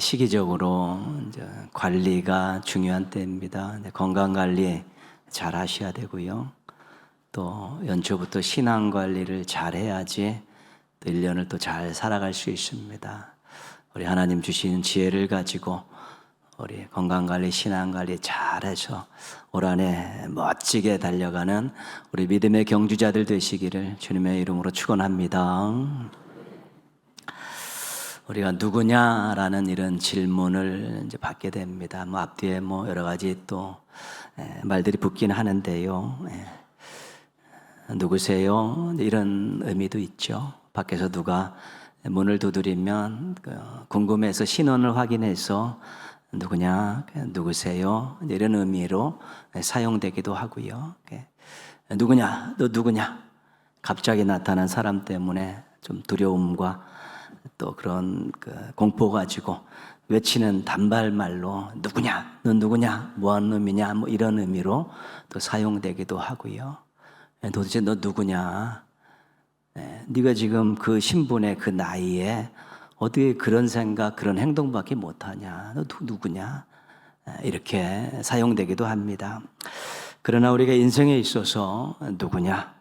시기적으로 이제 관리가 중요한 때입니다. 건강 관리 잘 하셔야 되고요. 또 연초부터 신앙 관리를 잘 해야지 또 1년을 또 잘 살아갈 수 있습니다. 우리 하나님 주신 지혜를 가지고 우리 건강 관리, 신앙 관리 잘해서 올 한해 멋지게 달려가는 우리 믿음의 경주자들 되시기를 주님의 이름으로 축원합니다. 우리가 누구냐라는 이런 질문을 이제 받게 됩니다. 앞뒤에 여러 가지 또 말들이 붙긴 하는데요. 누구세요? 이런 의미도 있죠. 밖에서 누가 문을 두드리면 궁금해서 신원을 확인해서 누구냐, 누구세요? 이런 의미로 사용되기도 하고요. 누구냐, 너 누구냐? 갑자기 나타난 사람 때문에 좀 두려움과 또 그런 공포 가지고 외치는 단발말로 누구냐, 넌 누구냐, 뭐하는 놈이냐, 이런 의미로 또 사용되기도 하고요. 도대체 너 누구냐? 네가 지금 그 신분의 그 나이에 어떻게 그런 생각, 그런 행동밖에 못하냐? 너 누구냐? 이렇게 사용되기도 합니다. 그러나 우리가 인생에 있어서 누구냐?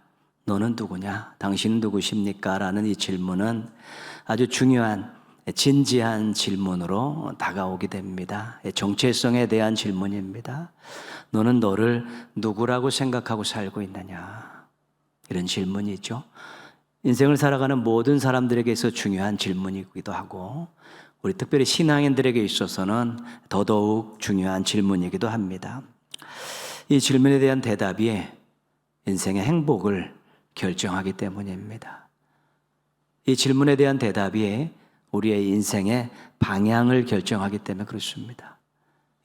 너는 누구냐? 당신은 누구십니까? 라는 이 질문은 아주 중요한 진지한 질문으로 다가오게 됩니다. 정체성에 대한 질문입니다. 너는 너를 누구라고 생각하고 살고 있느냐? 이런 질문이죠. 인생을 살아가는 모든 사람들에게 있어 중요한 질문이기도 하고 우리 특별히 신앙인들에게 있어서는 더더욱 중요한 질문이기도 합니다. 이 질문에 대한 대답이 인생의 행복을 결정하기 때문입니다. 이 질문에 대한 대답이 우리의 인생의 방향을 결정하기 때문에 그렇습니다.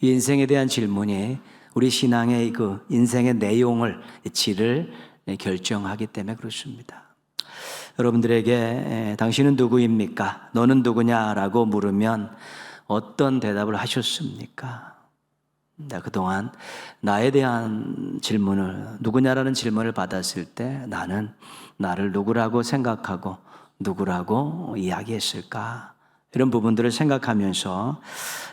이 인생에 대한 질문이 우리 신앙의 그 인생의 내용을, 질을 결정하기 때문에 그렇습니다. 여러분들에게 당신은 누구입니까? 너는 누구냐라고 물으면 어떤 대답을 하셨습니까? 그동안 나에 대한 질문을, 누구냐라는 질문을 받았을 때 나는 나를 누구라고 생각하고 누구라고 이야기했을까? 이런 부분들을 생각하면서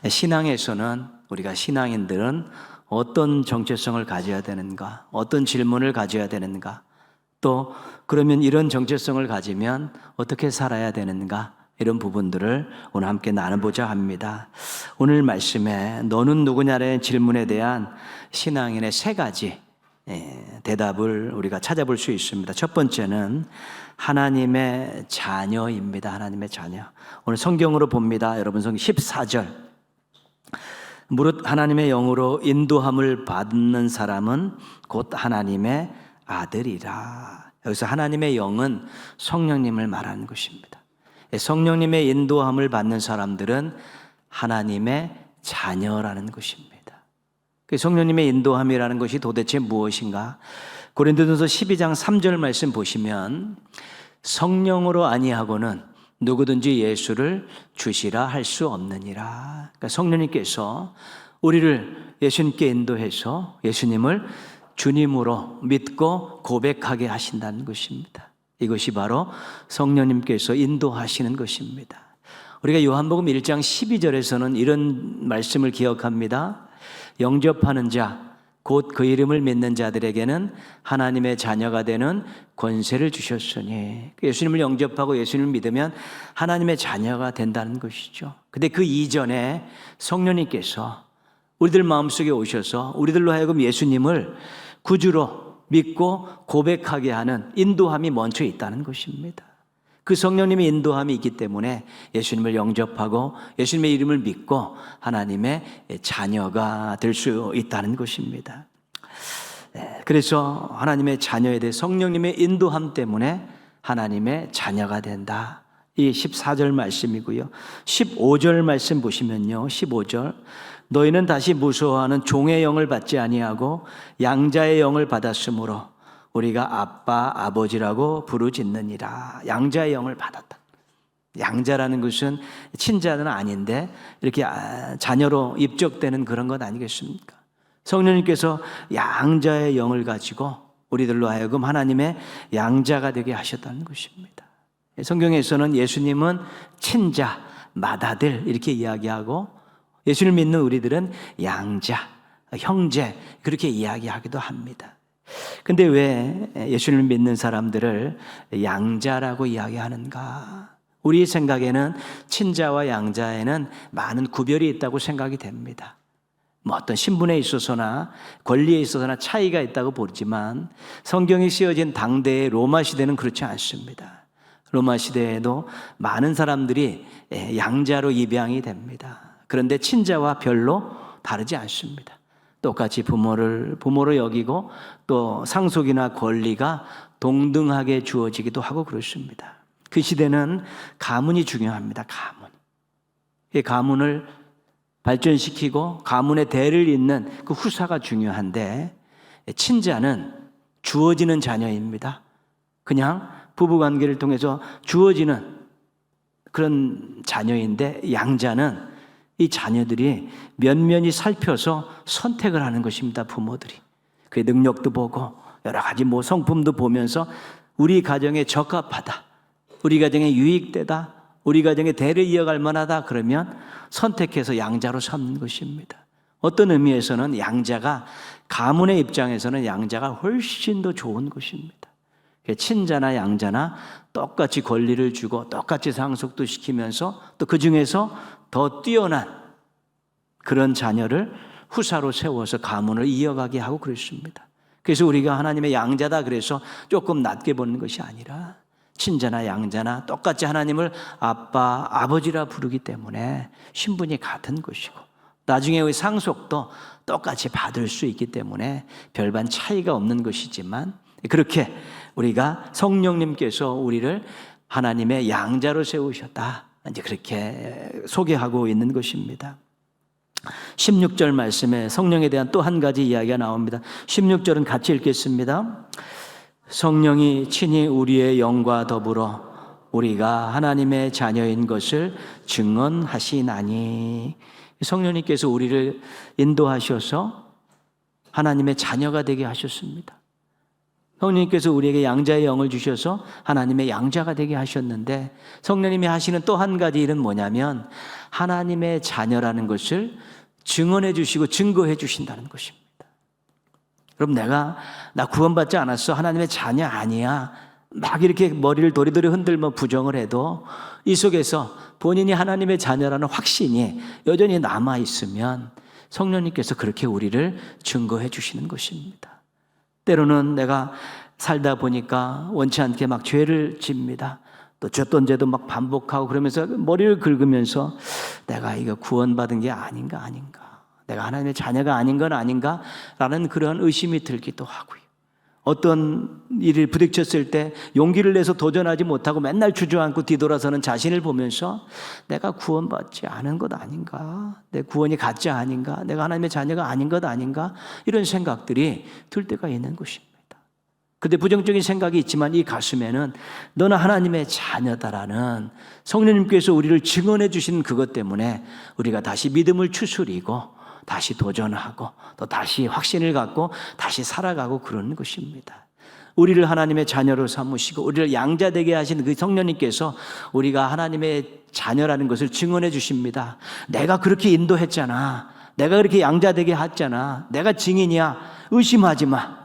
신앙에서는 우리가 신앙인들은 어떤 정체성을 가져야 되는가? 어떤 질문을 가져야 되는가? 또 그러면 이런 정체성을 가지면 어떻게 살아야 되는가? 이런 부분들을 오늘 함께 나눠보자 합니다. 오늘 말씀에 너는 누구냐라는 질문에 대한 신앙인의 3가지 대답을 우리가 찾아볼 수 있습니다. 첫 번째는 하나님의 자녀입니다. 하나님의 자녀. 오늘 성경으로 봅니다. 여러분 성경 14절. 무릇 하나님의 영으로 인도함을 받는 사람은 곧 하나님의 아들이라. 여기서 하나님의 영은 성령님을 말하는 것입니다. 성령님의 인도함을 받는 사람들은 하나님의 자녀라는 것입니다. 성령님의 인도함이라는 것이 도대체 무엇인가? 고린도전서 12장 3절 말씀 보시면 성령으로 아니하고는 누구든지 예수를 주시라 할 수 없느니라. 그러니까 성령님께서 우리를 예수님께 인도해서 예수님을 주님으로 믿고 고백하게 하신다는 것입니다. 이것이 바로 성령님께서 인도하시는 것입니다. 우리가 요한복음 1장 12절에서는 이런 말씀을 기억합니다. 영접하는 자, 곧 그 이름을 믿는 자들에게는 하나님의 자녀가 되는 권세를 주셨으니, 예수님을 영접하고 예수님을 믿으면 하나님의 자녀가 된다는 것이죠. 근데 그 이전에 성령님께서 우리들 마음속에 오셔서 우리들로 하여금 예수님을 구주로 믿고 고백하게 하는 인도함이 먼저 있다는 것입니다. 그 성령님의 인도함이 있기 때문에 예수님을 영접하고 예수님의 이름을 믿고 하나님의 자녀가 될 수 있다는 것입니다. 그래서 하나님의 자녀에 대해 성령님의 인도함 때문에 하나님의 자녀가 된다. 이 14절 말씀이고요. 15절 말씀 보시면요. 15절. 너희는 다시 무서워하는 종의 영을 받지 아니하고 양자의 영을 받았으므로 우리가 아빠, 아버지라고 부르짖느니라. 양자의 영을 받았다. 양자라는 것은 친자는 아닌데 이렇게 자녀로 입적되는 그런 것 아니겠습니까? 성령님께서 양자의 영을 가지고 우리들로 하여금 하나님의 양자가 되게 하셨다는 것입니다. 성경에서는 예수님은 친자, 맏아들 이렇게 이야기하고, 예수를 믿는 우리들은 양자, 형제 그렇게 이야기하기도 합니다. 근데 왜 예수를 믿는 사람들을 양자라고 이야기하는가? 우리 생각에는 친자와 양자에는 많은 구별이 있다고 생각이 됩니다. 뭐 어떤 신분에 있어서나 권리에 있어서나 차이가 있다고 보지만 성경이 쓰여진 당대의 로마 시대는 그렇지 않습니다. 로마 시대에도 많은 사람들이 양자로 입양이 됩니다. 그런데 친자와 별로 다르지 않습니다. 똑같이 부모로 여기고 또 상속이나 권리가 동등하게 주어지기도 하고 그렇습니다. 그 시대는 가문이 중요합니다. 가문. 이 가문을 발전시키고 가문의 대를 잇는 그 후사가 중요한데, 친자는 주어지는 자녀입니다. 그냥 부부관계를 통해서 주어지는 그런 자녀인데, 양자는 이 자녀들이 면면히 살펴서 선택을 하는 것입니다. 부모들이 그의 능력도 보고 여러 가지 성품도 보면서 우리 가정에 적합하다, 우리 가정에 유익되다, 우리 가정의 대를 이어갈 만하다 그러면 선택해서 양자로 삼는 것입니다. 어떤 의미에서는 양자가, 가문의 입장에서는 양자가 훨씬 더 좋은 것입니다. 친자나 양자나 똑같이 권리를 주고 똑같이 상속도 시키면서 또 그 중에서 더 뛰어난 그런 자녀를 후사로 세워서 가문을 이어가게 하고 그랬습니다. 그래서 우리가 하나님의 양자다 그래서 조금 낮게 보는 것이 아니라 친자나 양자나 똑같이 하나님을 아빠, 아버지라 부르기 때문에 신분이 같은 것이고, 나중에 상속도 똑같이 받을 수 있기 때문에 별반 차이가 없는 것이지만, 그렇게 우리가 성령님께서 우리를 하나님의 양자로 세우셨다, 이제 그렇게 소개하고 있는 것입니다. 16절 말씀에 성령에 대한 또 한 가지 이야기가 나옵니다. 16절은 같이 읽겠습니다. 성령이 친히 우리의 영과 더불어 우리가 하나님의 자녀인 것을 증언하시나니. 성령님께서 우리를 인도하셔서 하나님의 자녀가 되게 하셨습니다. 성령님께서 우리에게 양자의 영을 주셔서 하나님의 양자가 되게 하셨는데, 성령님이 하시는 또 한 가지 일은 뭐냐면 하나님의 자녀라는 것을 증언해 주시고 증거해 주신다는 것입니다. 그럼 나 구원받지 않았어, 하나님의 자녀 아니야, 막 이렇게 머리를 도리도리 흔들며 부정을 해도 이 속에서 본인이 하나님의 자녀라는 확신이 여전히 남아있으면 성령님께서 그렇게 우리를 증거해 주시는 것입니다. 때로는 내가 살다 보니까 원치 않게 막 죄를 집니다. 또 졌던 죄도 막 반복하고 그러면서 머리를 긁으면서 내가 이거 구원받은 게 아닌가, 내가 하나님의 자녀가 아닌 건 아닌가라는 그런 의심이 들기도 하고요. 어떤 일을 부딪혔을 때 용기를 내서 도전하지 못하고 맨날 주저앉고 뒤돌아서는 자신을 보면서 내가 구원받지 않은 것 아닌가, 내 구원이 가짜 아닌가, 내가 하나님의 자녀가 아닌 것 아닌가, 이런 생각들이 들 때가 있는 것입니다. 그런데 부정적인 생각이 있지만 이 가슴에는 너는 하나님의 자녀다라는 성령님께서 우리를 증언해 주신 그것 때문에 우리가 다시 믿음을 추스리고 다시 도전하고 또 다시 확신을 갖고 다시 살아가고 그러는 것입니다. 우리를 하나님의 자녀로 삼으시고 우리를 양자되게 하신 그 성령님께서 우리가 하나님의 자녀라는 것을 증언해 주십니다. 내가 그렇게 인도했잖아, 내가 그렇게 양자되게 했잖아, 내가 증인이야, 의심하지 마,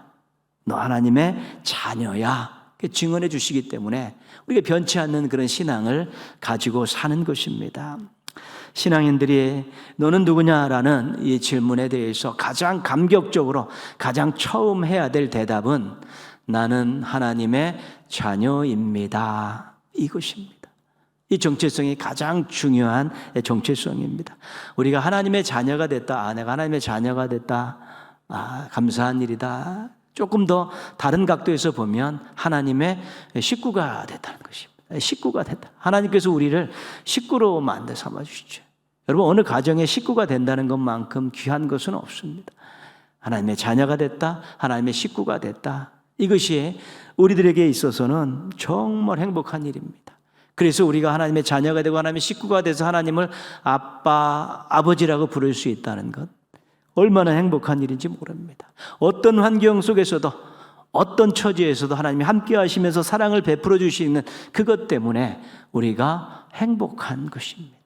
너 하나님의 자녀야, 증언해 주시기 때문에 우리가 변치 않는 그런 신앙을 가지고 사는 것입니다. 신앙인들이 너는 누구냐라는 이 질문에 대해서 가장 감격적으로 가장 처음 해야 될 대답은 나는 하나님의 자녀입니다, 이것입니다. 이 정체성이 가장 중요한 정체성입니다. 우리가 하나님의 자녀가 됐다, 내가 하나님의 자녀가 됐다, 감사한 일이다. 조금 더 다른 각도에서 보면 하나님의 식구가 됐다는 것입니다. 식구가 됐다. 하나님께서 우리를 식구로 만들어 삼아 주시죠. 여러분, 어느 가정에 식구가 된다는 것만큼 귀한 것은 없습니다. 하나님의 자녀가 됐다, 하나님의 식구가 됐다, 이것이 우리들에게 있어서는 정말 행복한 일입니다. 그래서 우리가 하나님의 자녀가 되고 하나님의 식구가 돼서 하나님을 아빠, 아버지라고 부를 수 있다는 것, 얼마나 행복한 일인지 모릅니다. 어떤 환경 속에서도 어떤 처지에서도 하나님이 함께 하시면서 사랑을 베풀어 주시는 그것 때문에 우리가 행복한 것입니다.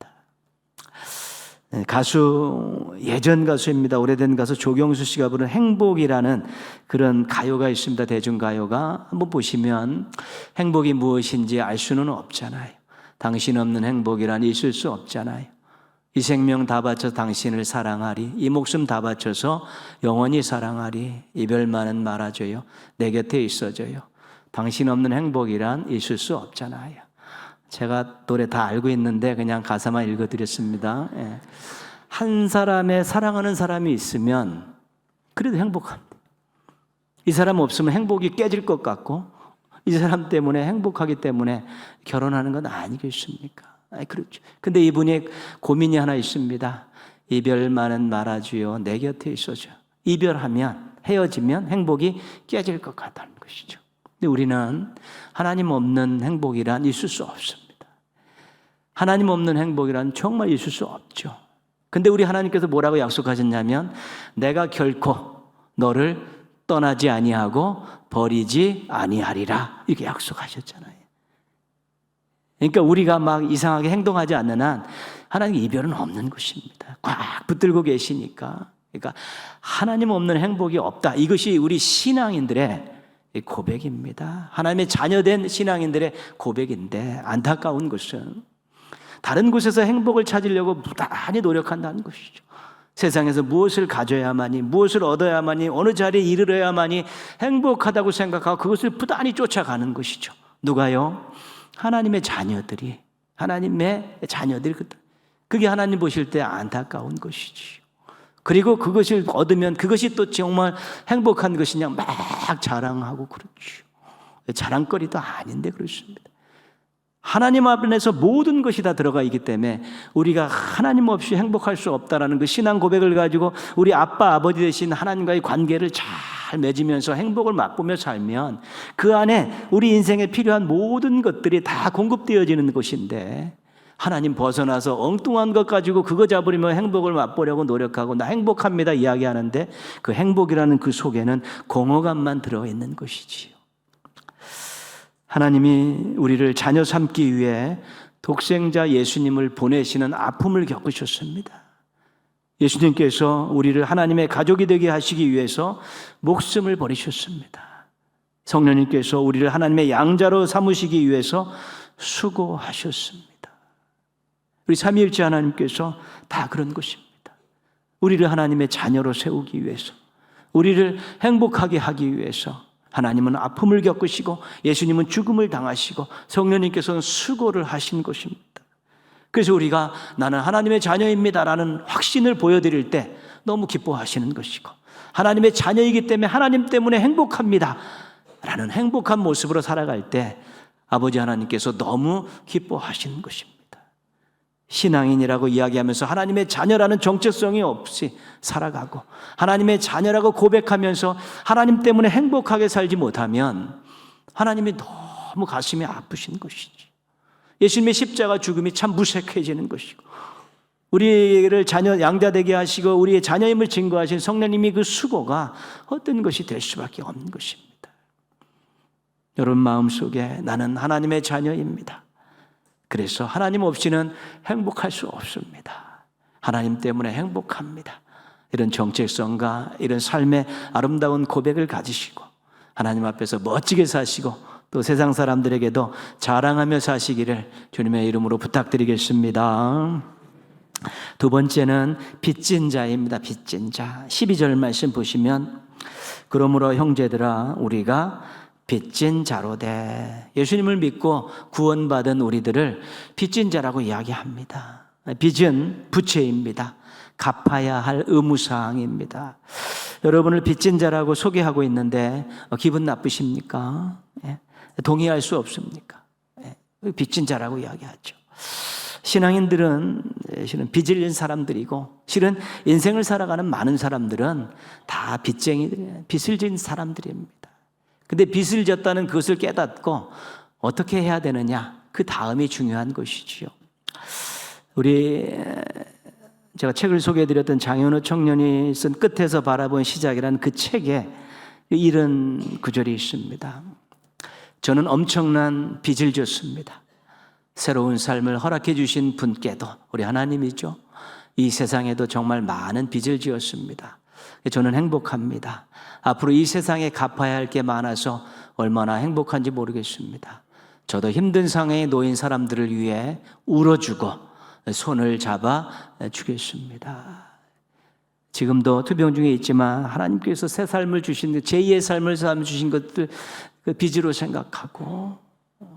가수, 예전 가수입니다. 오래된 가수 조경수 씨가 부른 행복이라는 그런 가요가 있습니다. 대중가요가. 한번 보시면 행복이 무엇인지 알 수는 없잖아요. 당신 없는 행복이란 있을 수 없잖아요. 이 생명 다 바쳐 당신을 사랑하리. 이 목숨 다 바쳐서 영원히 사랑하리. 이별만은 말아줘요. 내 곁에 있어줘요. 당신 없는 행복이란 있을 수 없잖아요. 제가 노래 다 알고 있는데 그냥 가사만 읽어드렸습니다. 한 사람의 사랑하는 사람이 있으면 그래도 행복합니다. 이 사람 없으면 행복이 깨질 것 같고 이 사람 때문에 행복하기 때문에 결혼하는 건 아니겠습니까? 그렇죠. 근데 이분이 고민이 하나 있습니다. 이별만은 말아주요. 내 곁에 있어줘. 이별하면, 헤어지면 행복이 깨질 것 같다는 것이죠. 근데 우리는 하나님 없는 행복이란 있을 수 없습니다. 하나님 없는 행복이란 정말 있을 수 없죠. 근데 우리 하나님께서 뭐라고 약속하셨냐면 내가 결코 너를 떠나지 아니하고 버리지 아니하리라 이렇게 약속하셨잖아요. 그러니까 우리가 막 이상하게 행동하지 않는 한 하나님 이별은 없는 것입니다. 꽉 붙들고 계시니까. 그러니까 하나님 없는 행복이 없다. 이것이 우리 신앙인들의 고백입니다. 하나님의 자녀된 신앙인들의 고백인데 안타까운 것은 다른 곳에서 행복을 찾으려고 무단히 노력한다는 것이죠. 세상에서 무엇을 가져야만이, 무엇을 얻어야만이, 어느 자리에 이르러야만이 행복하다고 생각하고 그것을 부단히 쫓아가는 것이죠. 누가요? 하나님의 자녀들이, 그게 하나님 보실 때 안타까운 것이지요. 그리고 그것을 얻으면 그것이 또 정말 행복한 것이냐 막 자랑하고 그렇죠. 자랑거리도 아닌데 그렇습니다. 하나님 앞에서 모든 것이 다 들어가 있기 때문에 우리가 하나님 없이 행복할 수 없다라는 그 신앙 고백을 가지고 우리 아빠 아버지 되신 하나님과의 관계를 잘 맺으면서 행복을 맛보며 살면 그 안에 우리 인생에 필요한 모든 것들이 다 공급되어지는 것인데 하나님 벗어나서 엉뚱한 것 가지고 그거 잡으려며 행복을 맛보려고 노력하고 나 행복합니다 이야기하는데 그 행복이라는 그 속에는 공허감만 들어있는 것이지요. 하나님이 우리를 자녀 삼기 위해 독생자 예수님을 보내시는 아픔을 겪으셨습니다. 예수님께서 우리를 하나님의 가족이 되게 하시기 위해서 목숨을 버리셨습니다. 성령님께서 우리를 하나님의 양자로 삼으시기 위해서 수고하셨습니다. 우리 삼위일체 하나님께서 다 그런 것입니다. 우리를 하나님의 자녀로 세우기 위해서, 우리를 행복하게 하기 위해서 하나님은 아픔을 겪으시고 예수님은 죽음을 당하시고 성령님께서는 수고를 하신 것입니다. 그래서 우리가 나는 하나님의 자녀입니다라는 확신을 보여드릴 때 너무 기뻐하시는 것이고 하나님의 자녀이기 때문에 하나님 때문에 행복합니다 라는 행복한 모습으로 살아갈 때 아버지 하나님께서 너무 기뻐하시는 것입니다. 신앙인이라고 이야기하면서 하나님의 자녀라는 정체성이 없이 살아가고 하나님의 자녀라고 고백하면서 하나님 때문에 행복하게 살지 못하면 하나님이 너무 가슴이 아프신 것이지. 예수님의 십자가 죽음이 참 무색해지는 것이고 우리를 자녀 양자되게 하시고 우리의 자녀임을 증거하신 성령님이 그 수고가 헛된 것이 될 수밖에 없는 것입니다. 여러분 마음속에 나는 하나님의 자녀입니다. 그래서 하나님 없이는 행복할 수 없습니다. 하나님 때문에 행복합니다. 이런 정체성과 이런 삶의 아름다운 고백을 가지시고 하나님 앞에서 멋지게 사시고 또 세상 사람들에게도 자랑하며 사시기를 주님의 이름으로 부탁드리겠습니다. 두 번째는 빚진 자입니다. 빚진 자. 12절 말씀 보시면 그러므로 형제들아 우리가 빚진 자로 돼. 예수님을 믿고 구원받은 우리들을 빚진 자라고 이야기합니다. 빚은 부채입니다. 갚아야 할 의무사항입니다. 여러분을 빚진 자라고 소개하고 있는데 기분 나쁘십니까? 동의할 수 없습니까? 빚진 자라고 이야기하죠. 신앙인들은 실은 빚을 진 사람들이고 실은 인생을 살아가는 많은 사람들은 다 빚을 진 사람들입니다. 근데 빚을 졌다는 그것을 깨닫고 어떻게 해야 되느냐 그 다음이 중요한 것이지요. 제가 책을 소개해드렸던 장현우 청년이 쓴 끝에서 바라본 시작이라는 그 책에 이런 구절이 있습니다. 저는 엄청난 빚을 졌습니다. 새로운 삶을 허락해 주신 분께도 우리 하나님이죠. 이 세상에도 정말 많은 빚을 지었습니다. 저는 행복합니다. 앞으로 이 세상에 갚아야 할 게 많아서 얼마나 행복한지 모르겠습니다. 저도 힘든 상황에 놓인 사람들을 위해 울어주고 손을 잡아 주겠습니다. 지금도 투병 중에 있지만 하나님께서 새 삶을 주신 제2의 삶을 주신 것들 그 빚으로 생각하고,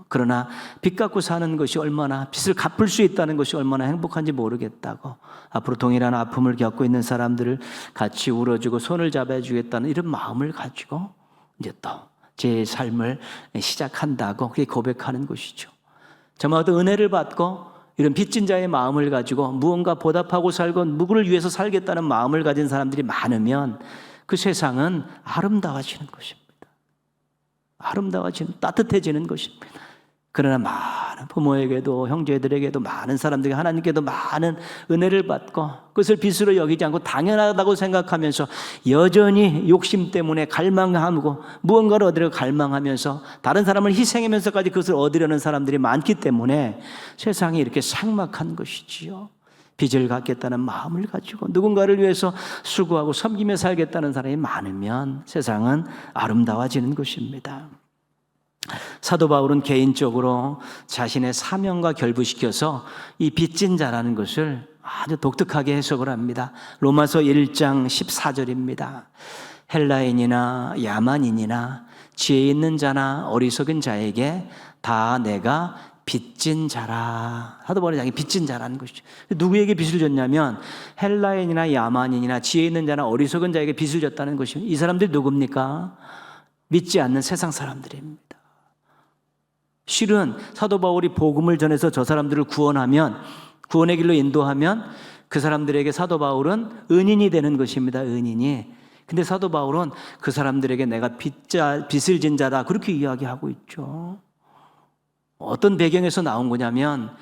그러나 빚 갖고 사는 것이 얼마나, 빚을 갚을 수 있다는 것이 얼마나 행복한지 모르겠다고, 앞으로 동일한 아픔을 겪고 있는 사람들을 같이 울어주고 손을 잡아주겠다는 이런 마음을 가지고 이제 또 제 삶을 시작한다고 그렇게 고백하는 것이죠. 정말 어떤 은혜를 받고 이런 빚진 자의 마음을 가지고 무언가 보답하고 살고 누구를 위해서 살겠다는 마음을 가진 사람들이 많으면 그 세상은 아름다워지는 것입니다. 따뜻해지는 것입니다. 그러나 많은 부모에게도 형제들에게도 많은 사람들에게 하나님께도 많은 은혜를 받고 그것을 빚으로 여기지 않고 당연하다고 생각하면서 여전히 욕심 때문에 갈망하고 무언가를 얻으려 갈망하면서 다른 사람을 희생하면서까지 그것을 얻으려는 사람들이 많기 때문에 세상이 이렇게 삭막한 것이지요. 빚을 갚겠다는 마음을 가지고 누군가를 위해서 수고하고 섬기며 살겠다는 사람이 많으면 세상은 아름다워지는 것입니다. 사도 바울은 개인적으로 자신의 사명과 결부시켜서 이 빚진 자라는 것을 아주 독특하게 해석을 합니다. 로마서 1장 14절입니다. 헬라인이나 야만인이나 지혜 있는 자나 어리석은 자에게 다 내가 빚진 자라. 사도 바울이 자기 빚진 자라는 것이죠. 누구에게 빚을 졌냐면 헬라인이나 야만인이나 지혜 있는 자나 어리석은 자에게 빚을 졌다는 것입니다. 이 사람들이 누굽니까? 믿지 않는 세상 사람들입니다. 실은 사도 바울이 복음을 전해서 저 사람들을 구원하면, 구원의 길로 인도하면 그 사람들에게 사도 바울은 은인이 되는 것입니다. 은인이. 근데 사도 바울은 그 사람들에게 내가 빚을 진 자다 그렇게 이야기하고 있죠. 어떤 배경에서 나온 거냐면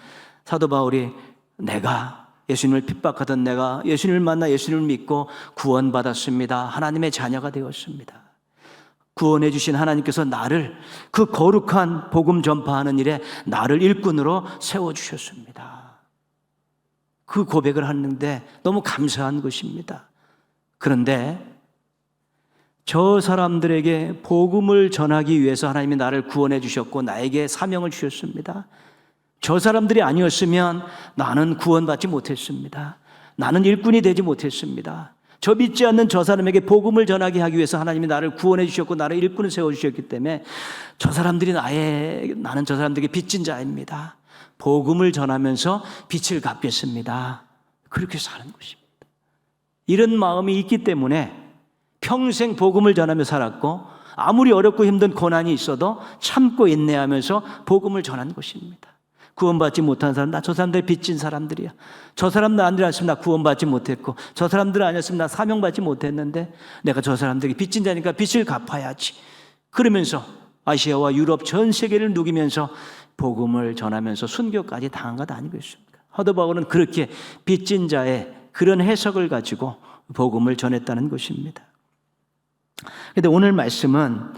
사도 바울이 내가 예수님을 핍박하던 내가 예수님을 만나 예수님을 믿고 구원받았습니다. 하나님의 자녀가 되었습니다. 구원해 주신 하나님께서 나를 그 거룩한 복음 전파하는 일에 나를 일꾼으로 세워주셨습니다. 그 고백을 하는데 너무 감사한 것입니다. 그런데 저 사람들에게 복음을 전하기 위해서 하나님이 나를 구원해 주셨고 나에게 사명을 주셨습니다. 저 사람들이 아니었으면 나는 구원받지 못했습니다. 나는 일꾼이 되지 못했습니다. 저 믿지 않는 저 사람에게 복음을 전하게 하기 위해서 하나님이 나를 구원해 주셨고 나를 일꾼을 세워주셨기 때문에 저 사람들이 나는 저 사람들에게 빚진 자입니다. 복음을 전하면서 빚을 갚겠습니다. 그렇게 사는 것입니다. 이런 마음이 있기 때문에 평생 복음을 전하며 살았고 아무리 어렵고 힘든 고난이 있어도 참고 인내하면서 복음을 전한 것입니다. 구원받지 못한 사람, 저 사람들 빚진 사람들이야. 저 사람들 아니었으면 나 구원받지 못했고 저 사람들 아니었으면 나 사명받지 못했는데 내가 저 사람들에게 빚진 자니까 빚을 갚아야지. 그러면서 아시아와 유럽 전 세계를 누기면서 복음을 전하면서 순교까지 당한 것 아니겠습니까? 사도 바울은 그렇게 빚진 자의 그런 해석을 가지고 복음을 전했다는 것입니다. 그런데 오늘 말씀은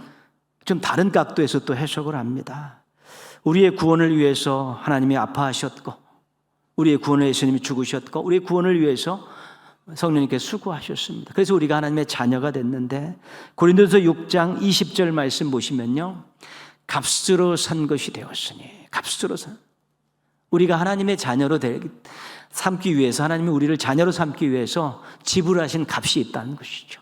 좀 다른 각도에서 또 해석을 합니다. 우리의 구원을 위해서 하나님이 아파하셨고 우리의 구원을 예수님이 죽으셨고 우리의 구원을 위해서 성령님께 수고하셨습니다. 그래서 우리가 하나님의 자녀가 됐는데 고린도서 6장 20절 말씀 보시면요. 값으로 산 것이 되었으니 값으로 산 우리가 하나님의 자녀로 삼기 위해서 하나님이 우리를 자녀로 삼기 위해서 지불하신 값이 있다는 것이죠.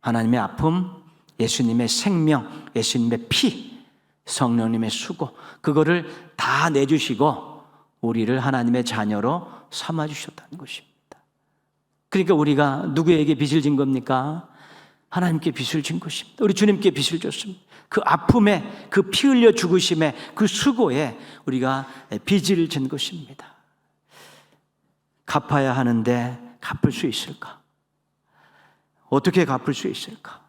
하나님의 아픔, 예수님의 생명, 예수님의 피, 성령님의 수고 그거를 다 내주시고 우리를 하나님의 자녀로 삼아주셨다는 것입니다. 그러니까 우리가 누구에게 빚을 진 겁니까? 하나님께 빚을 진 것입니다. 우리 주님께 빚을 줬습니다. 그 아픔에 그 피 흘려 죽으심에 그 수고에 우리가 빚을 진 것입니다. 갚아야 하는데 갚을 수 있을까? 어떻게 갚을 수 있을까?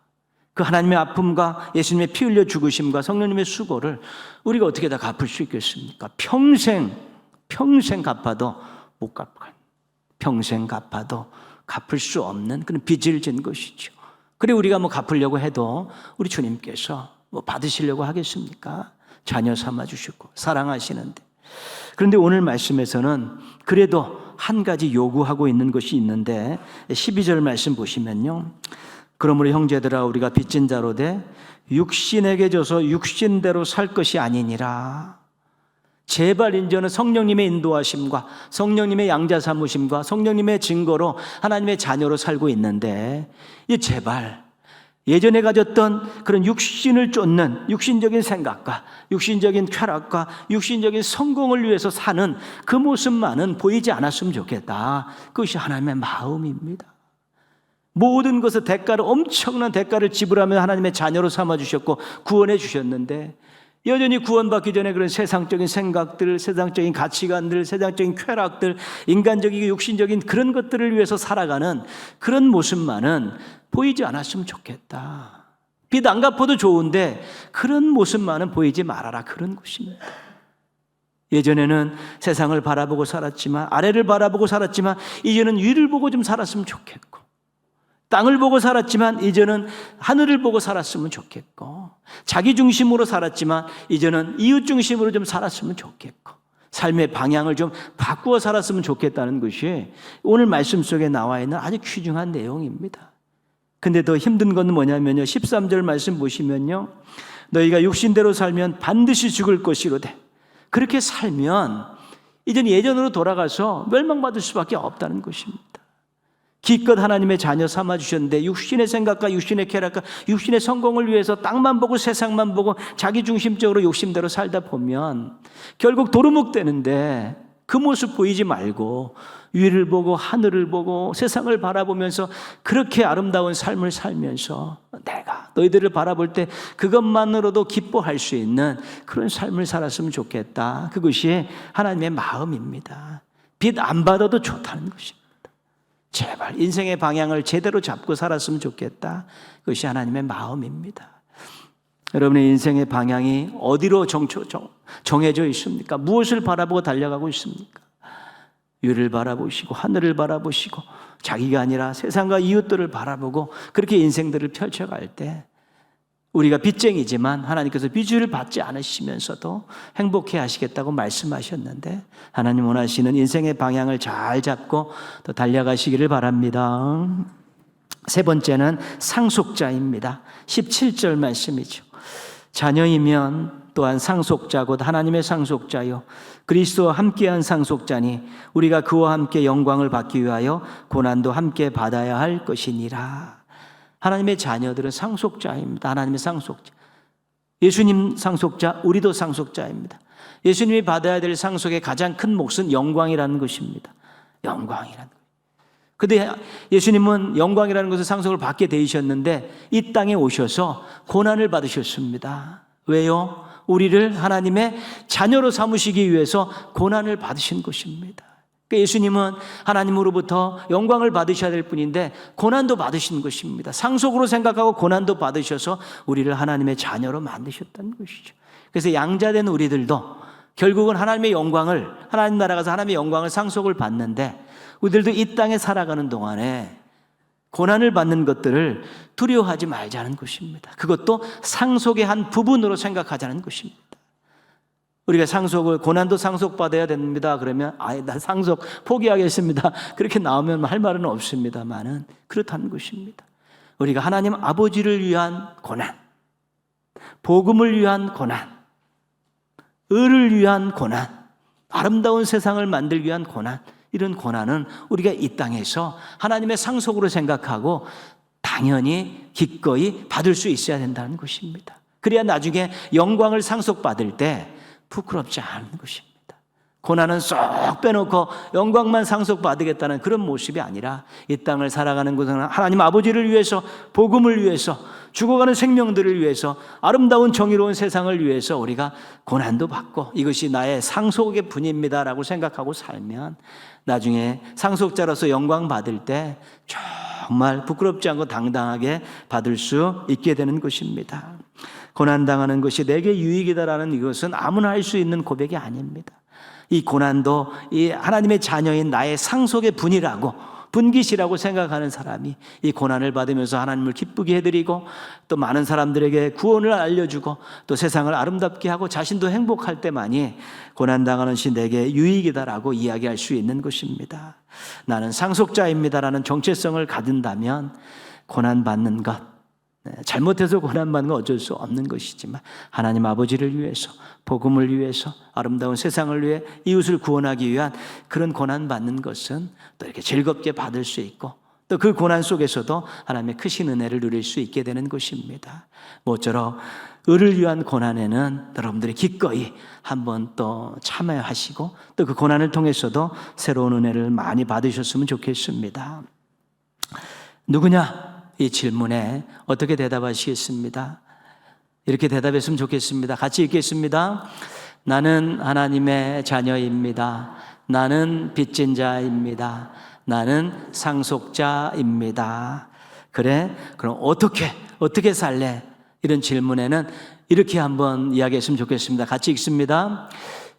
그 하나님의 아픔과 예수님의 피 흘려 죽으심과 성령님의 수고를 우리가 어떻게 다 갚을 수 있겠습니까? 평생 갚아도 못 갚아요. 평생 갚아도 갚을 수 없는 그런 빚을 진 것이죠. 그래 우리가 갚으려고 해도 우리 주님께서 받으시려고 하겠습니까? 자녀 삼아 주시고 사랑하시는데. 그런데 오늘 말씀에서는 그래도 한 가지 요구하고 있는 것이 있는데 12절 말씀 보시면요. 그러므로 형제들아 우리가 빚진 자로 돼 육신에게 져서 육신대로 살 것이 아니니라. 제발 이제는 성령님의 인도하심과 성령님의 양자 삼으심과 성령님의 증거로 하나님의 자녀로 살고 있는데 제발 예전에 가졌던 그런 육신을 쫓는 육신적인 생각과 육신적인 쾌락과 육신적인 성공을 위해서 사는 그 모습만은 보이지 않았으면 좋겠다. 그것이 하나님의 마음입니다. 모든 것을 엄청난 대가를 지불하며 하나님의 자녀로 삼아주셨고 구원해 주셨는데 여전히 구원받기 전에 그런 세상적인 생각들, 세상적인 가치관들, 세상적인 쾌락들, 인간적이고 육신적인 그런 것들을 위해서 살아가는 그런 모습만은 보이지 않았으면 좋겠다. 빚 안 갚아도 좋은데 그런 모습만은 보이지 말아라. 그런 것입니다. 예전에는 세상을 바라보고 살았지만, 아래를 바라보고 살았지만 이제는 위를 보고 좀 살았으면 좋겠고, 땅을 보고 살았지만 이제는 하늘을 보고 살았으면 좋겠고, 자기 중심으로 살았지만 이제는 이웃 중심으로 좀 살았으면 좋겠고, 삶의 방향을 좀 바꾸어 살았으면 좋겠다는 것이 오늘 말씀 속에 나와 있는 아주 귀중한 내용입니다. 근데 더 힘든 건 뭐냐면요, 13절 말씀 보시면요, 너희가 육신대로 살면 반드시 죽을 것이로되 그렇게 살면 이제는 예전으로 돌아가서 멸망받을 수밖에 없다는 것입니다. 기껏 하나님의 자녀 삼아주셨는데 육신의 생각과 육신의 쾌락과 육신의 성공을 위해서 땅만 보고 세상만 보고 자기 중심적으로 욕심대로 살다 보면 결국 도루묵 되는데, 그 모습 보이지 말고 위를 보고 하늘을 보고 세상을 바라보면서 그렇게 아름다운 삶을 살면서 내가 너희들을 바라볼 때 그것만으로도 기뻐할 수 있는 그런 삶을 살았으면 좋겠다. 그것이 하나님의 마음입니다. 빚 안 받아도 좋다는 것입니다. 제발 인생의 방향을 제대로 잡고 살았으면 좋겠다. 그것이 하나님의 마음입니다. 여러분의 인생의 방향이 어디로 정해져 있습니까? 무엇을 바라보고 달려가고 있습니까? 위를 바라보시고 하늘을 바라보시고 자기가 아니라 세상과 이웃들을 바라보고 그렇게 인생들을 펼쳐갈 때 우리가 빚쟁이지만 하나님께서 빚을 받지 않으시면서도 행복해 하시겠다고 말씀하셨는데, 하나님 원하시는 인생의 방향을 잘 잡고 또 달려가시기를 바랍니다. 세 번째는 상속자입니다. 17절 말씀이죠. 자녀이면 또한 상속자 곧 하나님의 상속자요 그리스도와 함께한 상속자니 우리가 그와 함께 영광을 받기 위하여 고난도 함께 받아야 할 것이니라. 하나님의 자녀들은 상속자입니다. 하나님의 상속자. 예수님 상속자, 우리도 상속자입니다. 예수님이 받아야 될 상속의 가장 큰 몫은 영광이라는 것입니다. 영광이라는 것. 근데 예수님은 영광이라는 것을 상속을 받게 되셨는데 이 땅에 오셔서 고난을 받으셨습니다. 왜요? 우리를 하나님의 자녀로 삼으시기 위해서 고난을 받으신 것입니다. 그러니까 예수님은 하나님으로부터 영광을 받으셔야 될 분인데 고난도 받으신 것입니다. 상속으로 생각하고 고난도 받으셔서 우리를 하나님의 자녀로 만드셨다는 것이죠. 그래서 양자된 우리들도 결국은 하나님의 영광을, 하나님 나라 가서 하나님의 영광을 상속을 받는데, 우리들도 이 땅에 살아가는 동안에 고난을 받는 것들을 두려워하지 말자는 것입니다. 그것도 상속의 한 부분으로 생각하자는 것입니다. 우리가 고난도 상속받아야 됩니다. 그러면 나 상속 포기하겠습니다. 그렇게 나오면 할 말은 없습니다만은 그렇다는 것입니다. 우리가 하나님 아버지를 위한 고난, 복음을 위한 고난, 의를 위한 고난, 아름다운 세상을 만들기 위한 고난, 이런 고난은 우리가 이 땅에서 하나님의 상속으로 생각하고 당연히 기꺼이 받을 수 있어야 된다는 것입니다. 그래야 나중에 영광을 상속받을 때 부끄럽지 않은 것입니다. 고난은 쏙 빼놓고 영광만 상속받으겠다는 그런 모습이 아니라 이 땅을 살아가는 것은 하나님 아버지를 위해서, 복음을 위해서, 죽어가는 생명들을 위해서, 아름다운 정의로운 세상을 위해서 우리가 고난도 받고 이것이 나의 상속의 분입니다라고 생각하고 살면 나중에 상속자로서 영광 받을 때 정말 부끄럽지 않고 당당하게 받을 수 있게 되는 것입니다. 고난당하는 것이 내게 유익이다라는 이것은 아무나 할 수 있는 고백이 아닙니다. 이 고난도 이 하나님의 자녀인 나의 상속의 분이라고 분깃이라고 생각하는 사람이 이 고난을 받으면서 하나님을 기쁘게 해드리고 또 많은 사람들에게 구원을 알려주고 또 세상을 아름답게 하고 자신도 행복할 때만이 고난당하는 것이 내게 유익이다라고 이야기할 수 있는 것입니다. 나는 상속자입니다라는 정체성을 가진다면 고난받는 것, 잘못해서 고난받는 건 어쩔 수 없는 것이지만 하나님 아버지를 위해서, 복음을 위해서, 아름다운 세상을 위해 이웃을 구원하기 위한 그런 고난받는 것은 또 이렇게 즐겁게 받을 수 있고 또 그 고난 속에서도 하나님의 크신 은혜를 누릴 수 있게 되는 것입니다. 모쪼록 의를 위한 고난에는 여러분들이 기꺼이 한번 또 참여하시고 또 그 고난을 통해서도 새로운 은혜를 많이 받으셨으면 좋겠습니다. 누구냐? 이 질문에 어떻게 대답하시겠습니다? 이렇게 대답했으면 좋겠습니다. 같이 읽겠습니다. 나는 하나님의 자녀입니다. 나는 빚진 자입니다. 나는 상속자입니다. 그래? 그럼 어떻게 살래? 이런 질문에는 이렇게 한번 이야기했으면 좋겠습니다. 같이 읽습니다.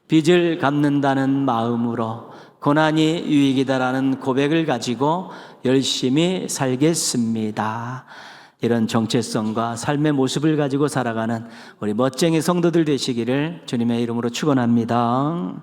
빚을 갚는다는 마음으로 고난이 유익이다라는 고백을 가지고 열심히 살겠습니다. 이런 정체성과 삶의 모습을 가지고 살아가는 우리 멋쟁이 성도들 되시기를 주님의 이름으로 축원합니다.